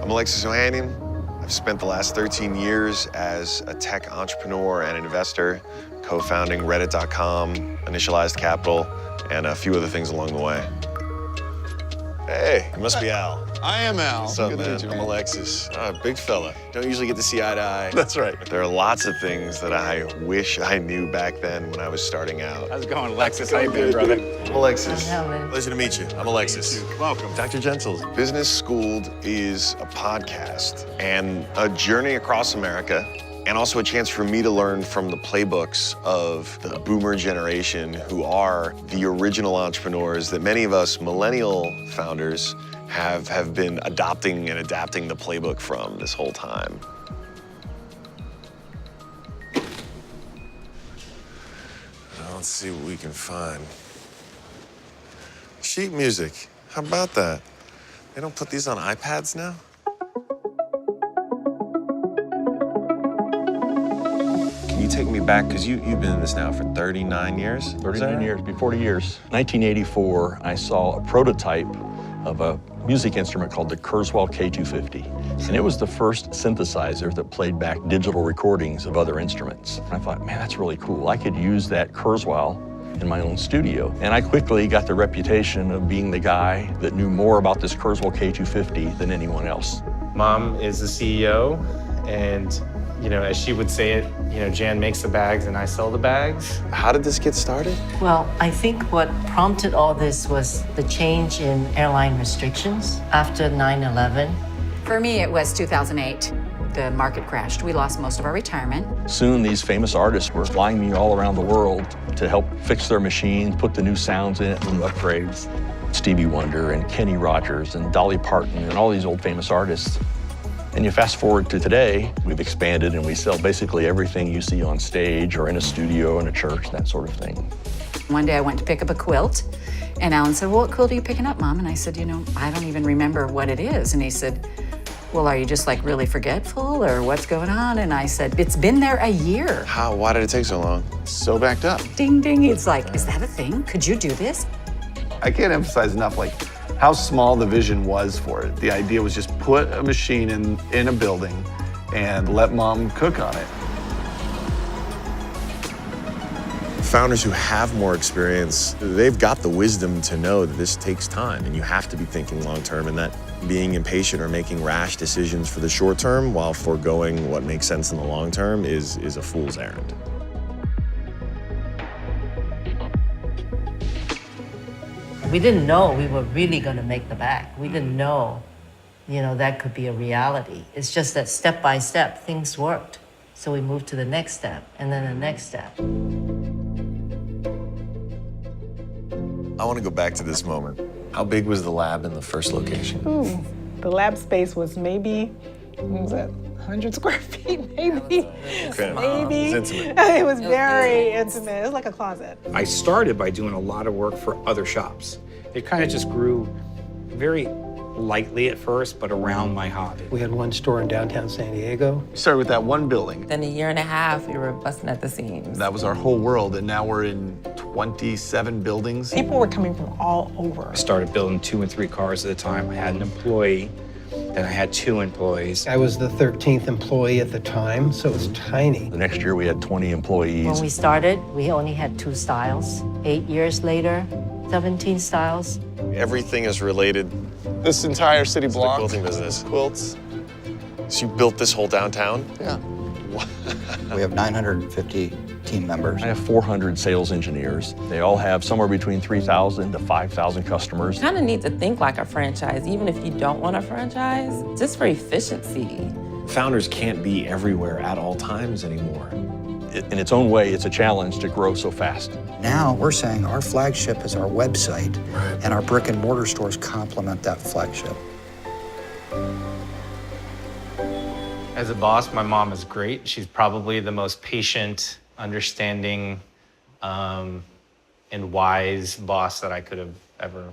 I'm Alexis Ohanian. I've spent the last 13 years as a tech entrepreneur and investor, co-founding Reddit.com, Initialized Capital, and a few other things along the way. Hey, you must be Al. I am Al. What's up, Good to man? meet you. I'm Alexis. Big fella. Don't usually get to see eye to eye. That's right. There are lots of things that I wish I knew back then when I was starting out. How's it going, Alexis? How you been, brother? I'm Alexis. Hello. Pleasure to meet you. I'm Alexis. Welcome. Dr. Gentles. Business Schooled is a podcast and a journey across America, and also a chance for me to learn from the playbooks of the boomer generation, who are the original entrepreneurs that many of us millennial founders have been adopting and adapting the playbook from this whole time. Let's see what we can find. Sheet music. How about that? They don't put these on iPads now? Can you take me back? Because you've been in this now for 39 years? 39 years, be 40 years. 1984, I saw a prototype of a music instrument called the Kurzweil K250. And it was the first synthesizer that played back digital recordings of other instruments. And I thought, man, that's really cool. I could use that Kurzweil in my own studio. And I quickly got the reputation of being the guy that knew more about this Kurzweil K250 than anyone else. Mom is the CEO, and as she would say it, Jan makes the bags and I sell the bags. How did this get started? Well, I think what prompted all this was the change in airline restrictions after 9/11. For me, it was 2008. The market crashed. We lost most of our retirement. Soon, these famous artists were flying me all around the world to help fix their machines, put the new sounds in it, new upgrades. Stevie Wonder and Kenny Rogers and Dolly Parton and all these old famous artists. And you fast forward to today, we've expanded and we sell basically everything you see on stage or in a studio, in a church, that sort of thing. One day I went to pick up a quilt, and Alan said, "Well, what quilt are you picking up, Mom?" And I said, I don't even remember what it is. And he said, "Well, are you just like really forgetful, or what's going on?" And I said, "It's been there a year." How? Why did it take so long? So backed up. Ding, ding. It's like, is that a thing? Could you do this? I can't emphasize enough, how small the vision was for it. The idea was just put a machine in a building and let Mom cook on it. Founders who have more experience, they've got the wisdom to know that this takes time and you have to be thinking long term, and that being impatient or making rash decisions for the short term while foregoing what makes sense in the long term is a fool's errand. We didn't know we were really going to make the bag. We didn't know, that could be a reality. It's just that step by step, things worked. So we moved to the next step, and then the next step. I want to go back to this moment. How big was the lab in the first location? Ooh, the lab space was maybe, what was that, 100 square feet, maybe? Okay. Maybe. It was intimate. It was very intimate. It was like a closet. I started by doing a lot of work for other shops. It kind of just grew very lightly at first, but around my hobby. We had one store in downtown San Diego. We started with that one building. Then a year and a half, we were busting at the seams. That was our whole world, and now we're in 27 buildings. People were coming from all over. I started building 2 and 3 cars at a time. I had an employee, then I had 2 employees. I was the 13th employee at the time, so it was tiny. The next year we had 20 employees. When we started, we only had 2 styles. 8 years later, 17 styles. Everything is related This entire city to the block. quilting business. Quilts. So you built this whole downtown? Yeah. We have 950 team members. I have 400 sales engineers. They all have somewhere between 3,000 to 5,000 customers. You kind of need to think like a franchise, even if you don't want a franchise, just for efficiency. Founders can't be everywhere at all times anymore. In its own way, it's a challenge to grow so fast. Now we're saying our flagship is our website, and our brick and mortar stores complement that flagship. As a boss, my mom is great. She's probably the most patient, understanding, and wise boss that I could have ever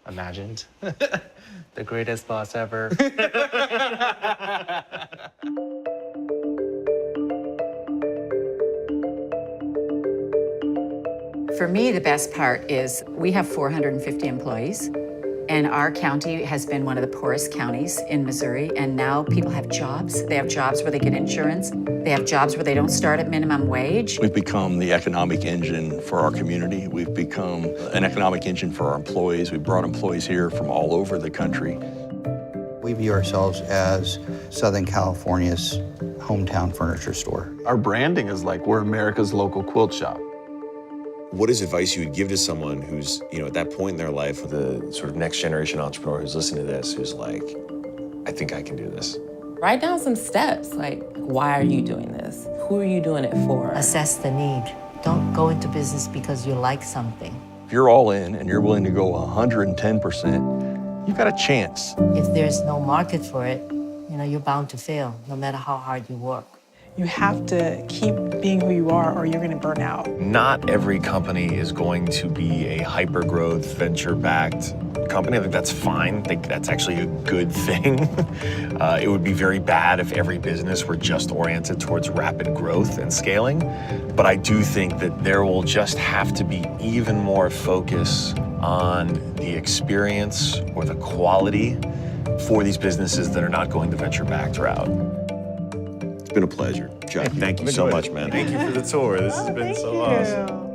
imagined. The greatest boss ever. For me, the best part is we have 450 employees, And our county has been one of the poorest counties in Missouri, and now people have jobs. They have jobs where they get insurance. They have jobs where they don't start at minimum wage. We've become the economic engine for our community. We've become an economic engine for our employees. We've brought employees here from all over the country. We view ourselves as Southern California's hometown furniture store. Our branding is like we're America's local quilt shop. What is advice you would give to someone who's, at that point in their life with a sort of next generation entrepreneur who's listening to this, who's like, I think I can do this? Write down some steps, like, why are you doing this? Who are you doing it for? Assess the need. Don't go into business because you like something. If you're all in and you're willing to go 110%, you've got a chance. If there's no market for it, you're bound to fail, no matter how hard you work. You have to keep being who you are or you're going to burn out. Not every company is going to be a hyper-growth, venture-backed company. I think that's fine. I think that's actually a good thing. It would be very bad if every business were just oriented towards rapid growth and scaling. But I do think that there will just have to be even more focus on the experience or the quality for these businesses that are not going the venture-backed route. It's been a pleasure. Chuck, thank you so much, man. Thank you for the tour. This has been so awesome.